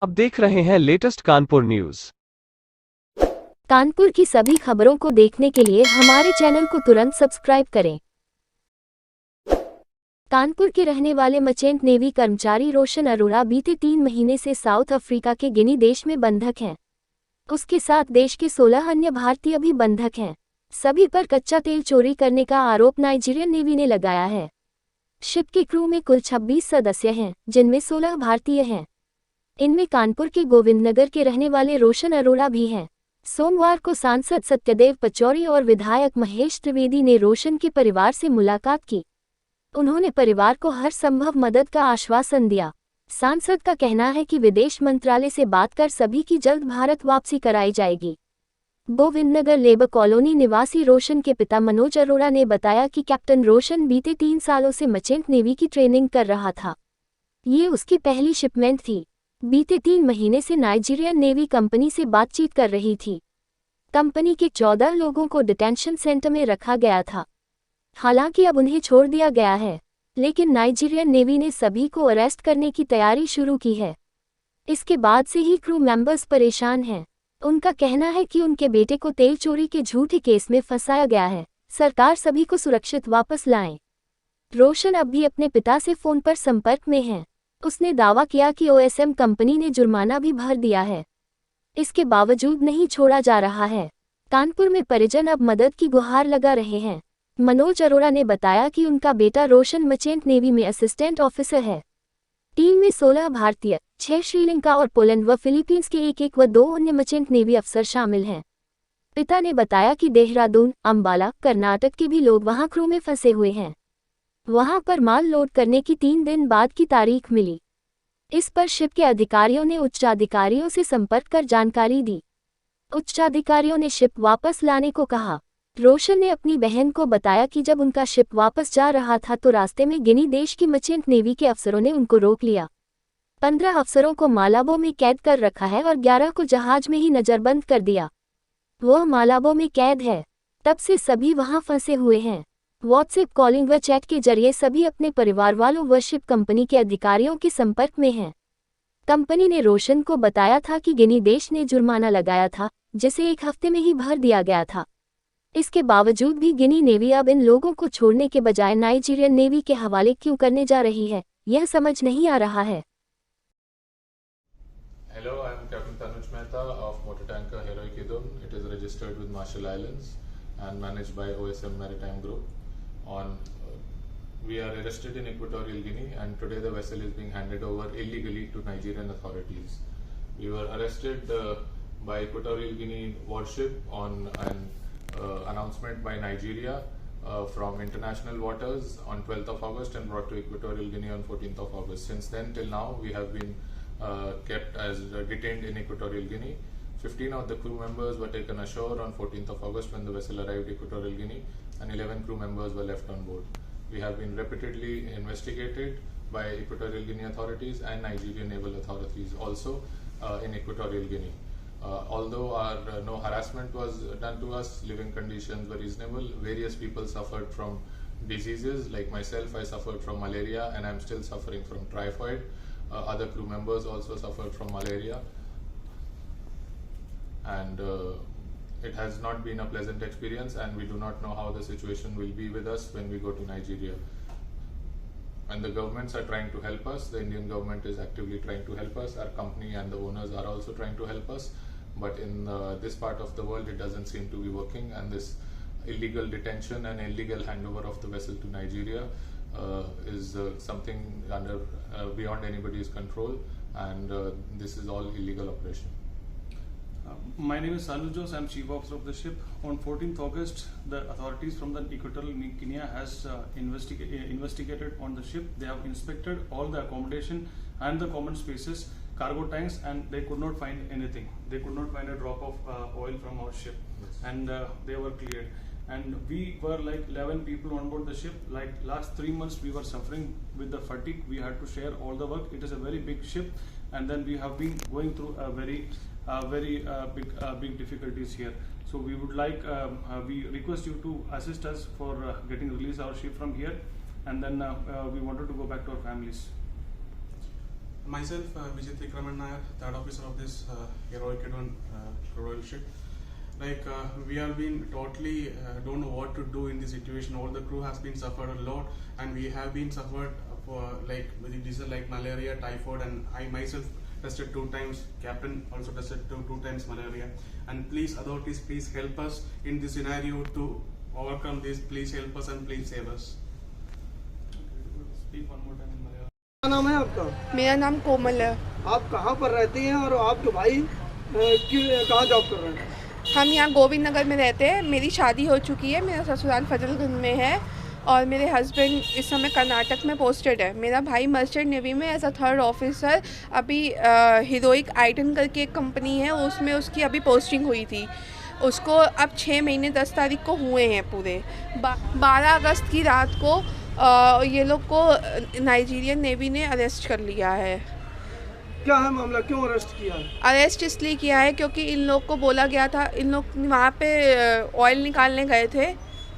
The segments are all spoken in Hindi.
आप देख रहे हैं लेटेस्ट कानपुर न्यूज। कानपुर की सभी खबरों को देखने के लिए हमारे चैनल को तुरंत सब्सक्राइब करें। कानपुर के रहने वाले मर्चेंट नेवी कर्मचारी रोशन अरोड़ा बीते 3 महीने से साउथ अफ्रीका के गिनी देश में बंधक हैं। उसके साथ देश के 16 अन्य भारतीय भी बंधक हैं। सभी पर कच्चा तेल चोरी करने का आरोप नाइजीरियन नेवी ने लगाया है। शिप के क्रू में कुल 26 सदस्य हैं, जिनमें 16 भारतीय हैं। इनमें कानपुर के गोविंदनगर के रहने वाले रोशन अरोड़ा भी हैं। सोमवार को सांसद सत्यदेव पचौरी और विधायक महेश त्रिवेदी ने रोशन के परिवार से मुलाकात की। उन्होंने परिवार को हर संभव मदद का आश्वासन दिया। सांसद का कहना है कि विदेश मंत्रालय से बात कर सभी की जल्द भारत वापसी कराई जाएगी। गोविंदनगर लेबर कॉलोनी निवासी रोशन के पिता मनोज अरोड़ा ने बताया कि कैप्टन रोशन बीते 3 सालों से मर्चेंट नेवी की ट्रेनिंग कर रहा था। ये उसकी पहली शिपमेंट थी। बीते 3 महीने से नाइजीरियन नेवी कंपनी से बातचीत कर रही थी। कंपनी के 14 लोगों को डिटेंशन सेंटर में रखा गया था। हालांकि अब उन्हें छोड़ दिया गया है, लेकिन नाइजीरियन नेवी ने सभी को अरेस्ट करने की तैयारी शुरू की है। इसके बाद से ही क्रू मेंबर्स परेशान हैं। उनका कहना है कि उनके बेटे को तेल चोरी के झूठे केस में फंसाया गया है। सरकार सभी को सुरक्षित वापस लाए। रोशन अब भी अपने पिता से फोन पर संपर्क में है। उसने दावा किया कि ओएसएम कंपनी ने जुर्माना भी भर दिया है। इसके बावजूद नहीं छोड़ा जा रहा है। कानपुर में परिजन अब मदद की गुहार लगा रहे हैं। मनोज अरोड़ा ने बताया कि उनका बेटा रोशन मर्चेंट नेवी में असिस्टेंट ऑफिसर है। टीम में 16 भारतीय, 6 श्रीलंका और पोलैंड व फिलीपींस के 1 व 2 अन्य मर्चेंट नेवी अफसर शामिल हैं। पिता ने बताया कि देहरादून, अंबाला, कर्नाटक के भी लोग वहां क्रू में फंसे हुए हैं। वहां पर माल लोड करने की 3 दिन बाद की तारीख मिली। इस पर शिप के अधिकारियों ने उच्चाधिकारियों से संपर्क कर जानकारी दी। उच्चाधिकारियों ने शिप वापस लाने को कहा। रोशन ने अपनी बहन को बताया कि जब उनका शिप वापस जा रहा था तो रास्ते में गिनी देश की मर्चेंट नेवी के अफसरों ने उनको रोक लिया। 15 अफसरों को मालाबो में कैद कर रखा है और 11 को जहाज में ही नजरबंद कर दिया। वह मालाबो में कैद है। तब से सभी वहां फंसे हुए हैं। व्हाट्सएप कॉलिंग व चैट के जरिए सभी अपने परिवार वालों व शिप कंपनी के अधिकारियों के संपर्क में हैं। कंपनी ने रोशन को बताया था कि गिनी देश ने जुर्माना लगाया था, जिसे 1 हफ्ते में ही भर दिया गया था। इसके बावजूद भी गिनी नेवी अब इन लोगों को छोड़ने के बजाय नाइजीरियन नेवी के हवाले क्यों करने जा रही है, यह समझ नहीं आ रहा है। Hello, I am Captain Tanuj Mehta of motor tanker Heroic Idun. It is registered with Marshall Islands and managed by OSM Maritime Group. We are arrested in Equatorial Guinea, and today the vessel is being handed over illegally to Nigerian authorities. We were arrested by Equatorial Guinea warship on an announcement by Nigeria from international waters on 12th of August and brought to Equatorial Guinea on 14th of August. Since then till now we have been kept as detained in Equatorial Guinea. 15 of the crew members were taken ashore on 14th of August when the vessel arrived Equatorial Guinea, and 11 crew members were left on board. We have been repeatedly investigated by Equatorial Guinea authorities and Nigerian naval authorities also in Equatorial Guinea. Although no harassment was done to us, living conditions were reasonable. Various people suffered from diseases. Like myself, I suffered from malaria and I'm still suffering from typhoid. Other crew members also suffered from malaria. And it has not been a pleasant experience, and we do not know how the situation will be with us when we go to Nigeria. And the governments are trying to help us. The Indian government is actively trying to help us. Our company and the owners are also trying to help us. But in this part of the world, it doesn't seem to be working, and this illegal detention and illegal handover of the vessel to Nigeria is something beyond anybody's control, and this is all illegal operation. My name is Salu Jose. I am Chief Officer of the ship. On 14th August, the authorities from the Equatorial Guinea has investigated on the ship. They have inspected all the accommodation and the common spaces, cargo tanks, and they could not find anything. They could not find a drop of oil from our ship, yes. And they were cleared. And we were like 11 people on board the ship. Like last 3 months, we were suffering with the fatigue. We had to share all the work. It is a very big ship, and then we have been going through a very big difficulties here. So we would like, we request you to assist us for getting release our ship from here, and then we wanted to go back to our families. Myself, Vijay Vikraman Nair, third officer of this heroic Edwin crude oil ship. We have been totally don't know what to do in this situation. All the crew has been suffered a lot, and we have been suffered for with disease like malaria, typhoid, and I myself tested 2 times. Captain also tested two times malaria. And please, authorities, please help us in this scenario to overcome this. Please help us and please save us. Speak one more time in Malayalam. क्या नाम है आपका? मेरा नाम कोमल है। आप कहाँ पर रहते हैं और आपके भाई कहाँ जॉब कर रहे हैं? हम यहाँ गोविंद नगर में रहते हैं। मेरी शादी हो चुकी है, मेरा ससुराल फजलगंज में है और मेरे हस्बैंड इस समय कर्नाटक में पोस्टेड है। मेरा भाई मर्चेंट नेवी में एज अ 3rd ऑफिसर अभी हीरोइक आइटन करके एक कंपनी है, उसमें उसकी अभी पोस्टिंग हुई थी। उसको अब 6 महीने 10 तारीख को हुए हैं पूरे। 12 अगस्त की रात को ये लोग को नाइजीरियन नेवी ने अरेस्ट कर लिया है। क्या है मामला, क्यों अरेस्ट किया है? अरेस्ट इसलिए किया है क्योंकि इन लोग को बोला गया था, इन लोग वहाँ पे ऑयल निकालने गए थे।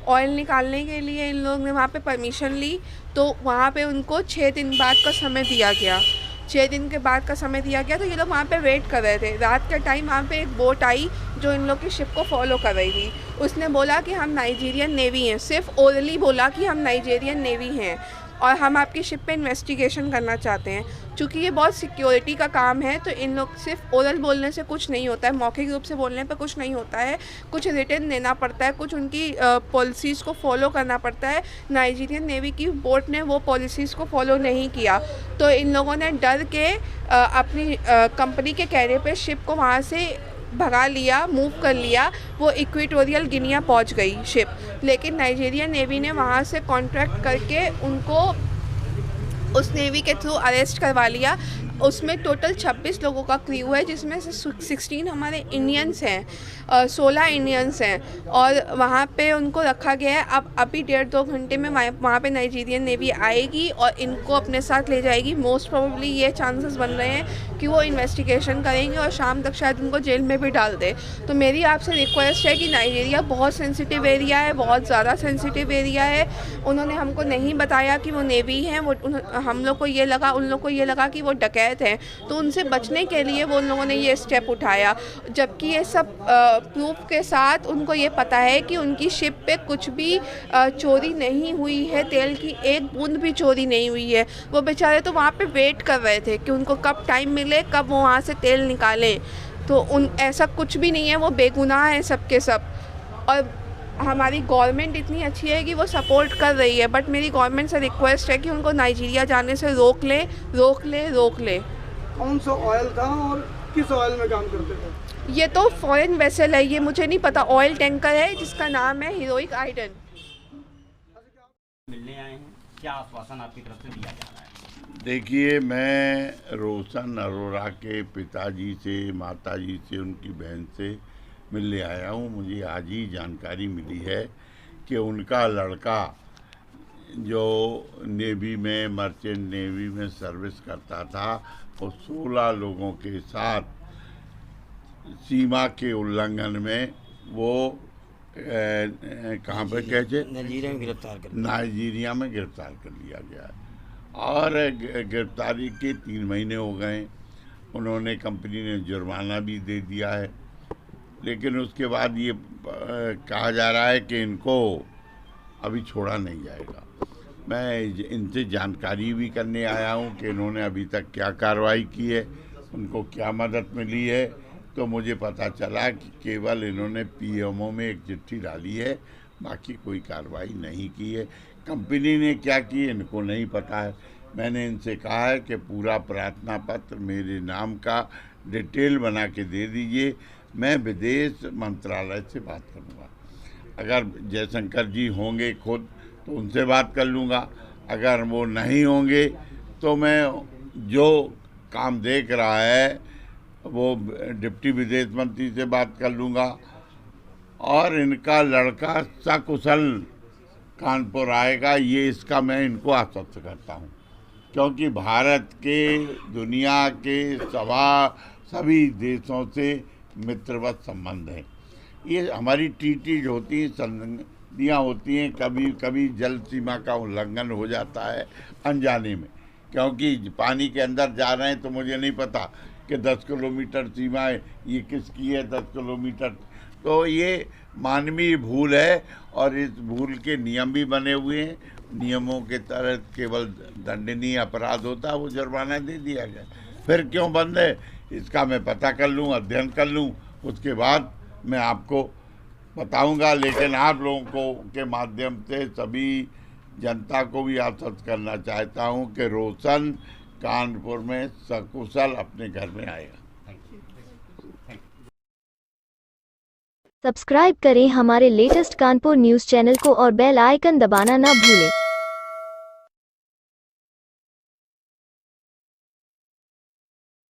ऑयल निकालने के लिए इन लोग ने वहाँ पे परमिशन ली, तो वहाँ पे उनको 6 दिन बाद का समय दिया गया। 6 दिन के बाद का समय दिया गया, तो ये लोग वहाँ पे वेट कर रहे थे। रात के टाइम वहाँ पे एक बोट आई जो इन लोग की शिप को फॉलो कर रही थी। उसने बोला कि हम नाइजीरियन नेवी हैं, सिर्फ ओरली बोला कि हम नाइजीरियन नेवी हैं और हम आपकी शिप पे इन्वेस्टिगेशन करना चाहते हैं। चूँकि ये बहुत सिक्योरिटी का काम है, तो इन लोग सिर्फ ओरल बोलने से कुछ नहीं होता है, मौखिक रूप से बोलने पे कुछ नहीं होता है। कुछ रिटन देना पड़ता है, कुछ उनकी पॉलिसीज़ को फॉलो करना पड़ता है। नाइजीरियन नेवी की बोट ने वो पॉलिसीज़ को फॉलो नहीं किया, तो इन लोगों ने डर के अपनी कंपनी के कहने पे शिप को वहाँ से भगा लिया, मूव कर लिया। वो इक्वेटोरियल गिनिया पहुंच गई शिप, लेकिन नाइजीरियन नेवी ने वहां से कॉन्ट्रैक्ट करके उनको उस नेवी के थ्रू अरेस्ट करवा लिया। उसमें टोटल 26 लोगों का क्रू है, जिसमें से 16 हमारे इंडियंस हैं, 16 इंडियंस हैं और वहाँ पे उनको रखा गया है। अब अभी 1.5-2 घंटे में वहाँ पे नाइजीरियन नेवी आएगी और इनको अपने साथ ले जाएगी। मोस्ट प्रोबेबली ये चांसेस बन रहे हैं कि वो इन्वेस्टिगेशन करेंगे और शाम तक शायद उनको जेल में भी डाल दे। तो मेरी आपसे रिक्वेस्ट है कि नाइजीरिया बहुत सेंसिटिव एरिया है, बहुत ज़्यादा सेंसिटिव एरिया है। उन्होंने हमको नहीं बताया कि वो नेवी हैं, वो हम लोग को ये लगा, उन लोग को ये लगा कि वो डकैत हैं, तो उनसे बचने के लिए वो उन लोगों ने ये स्टेप उठाया। जबकि ये सब प्रूफ के साथ उनको ये पता है कि उनकी शिप पे कुछ भी चोरी नहीं हुई है, तेल की एक बूंद भी चोरी नहीं हुई है। वो बेचारे तो वहाँ पे वेट कर रहे थे कि उनको कब टाइम मिले, कब वो वहाँ से तेल निकालें। तो ऐसा कुछ भी नहीं है, वो बेगुनाह हैं सब के सब। और हमारी गवर्नमेंट इतनी अच्छी है कि वो सपोर्ट कर रही है, बट मेरी गवर्नमेंट से रिक्वेस्ट है कि उनको नाइजीरिया जाने से रोक ले। कौन सा ऑयल था और किस ऑयल में काम करते थे? ये तो फॉरेन वेसल है, ये मुझे नहीं पता। ऑयल टैंकर है जिसका नाम है हीरोइक आइडन। मिलने आए हैं, क्या आश्वासन आपकी तरफ से दिया जा रहा है? देखिए, मैं रोशन अरोड़ा के पिताजी से, माताजी से, उनकी बहन से मिलने आया हूँ। मुझे आज ही जानकारी मिली है कि उनका लड़का जो नेवी में, मर्चेंट नेवी में सर्विस करता था, और 16 लोगों के साथ सीमा के उल्लंघन में वो कहाँ पर कैसे नाइजीरिया में गिरफ्तार कर लिया गया है। और गिरफ्तारी के 3 महीने हो गए। उन्होंने, कंपनी ने जुर्माना भी दे दिया है, लेकिन उसके बाद ये कहा जा रहा है कि इनको अभी छोड़ा नहीं जाएगा। मैं इनसे जानकारी भी करने आया हूँ कि इन्होंने अभी तक क्या कार्रवाई की है, उनको क्या मदद मिली है। तो मुझे पता चला कि केवल इन्होंने पीएमओ में एक चिट्ठी डाली है, बाकी कोई कार्रवाई नहीं की है। कंपनी ने क्या की इनको नहीं पता है। मैंने इनसे कहा है कि पूरा प्रार्थना पत्र मेरे नाम का डिटेल बना के दे दीजिए, मैं विदेश मंत्रालय से बात करूँगा। अगर जयशंकर जी होंगे खुद तो उनसे बात कर लूँगा, अगर वो नहीं होंगे तो मैं जो काम देख रहा है वो डिप्टी विदेश मंत्री से बात कर लूँगा। और इनका लड़का सकुशल कानपुर आएगा, ये इसका मैं इनको आश्वस्त करता हूँ, क्योंकि भारत के, दुनिया के सभी देशों से मित्रवत संबंध है। ये हमारी ट्रीटीज होती हैं, संधियाँ होती हैं, कभी कभी जल सीमा का उल्लंघन हो जाता है अनजाने में, क्योंकि पानी के अंदर जा रहे हैं तो मुझे नहीं पता कि 10 किलोमीटर सीमा है, ये किसकी है 10 किलोमीटर। तो ये मानवीय भूल है और इस भूल के नियम भी बने हुए हैं। नियमों के तहत केवल दंडनीय अपराध होता है, वो जुर्माना दे दिया गया। फिर क्यों बंद है इसका मैं पता कर लूँ, अध्ययन कर लूँ, उसके बाद मैं आपको बताऊंगा। लेकिन आप लोगों को के माध्यम से सभी जनता को भी आश्वस्त करना चाहता हूं कि रोशन कानपुर में सकुशल अपने घर में आएगा। सब्सक्राइब करें हमारे लेटेस्ट कानपुर न्यूज़ चैनल को और बेल आइकन दबाना ना भूलें।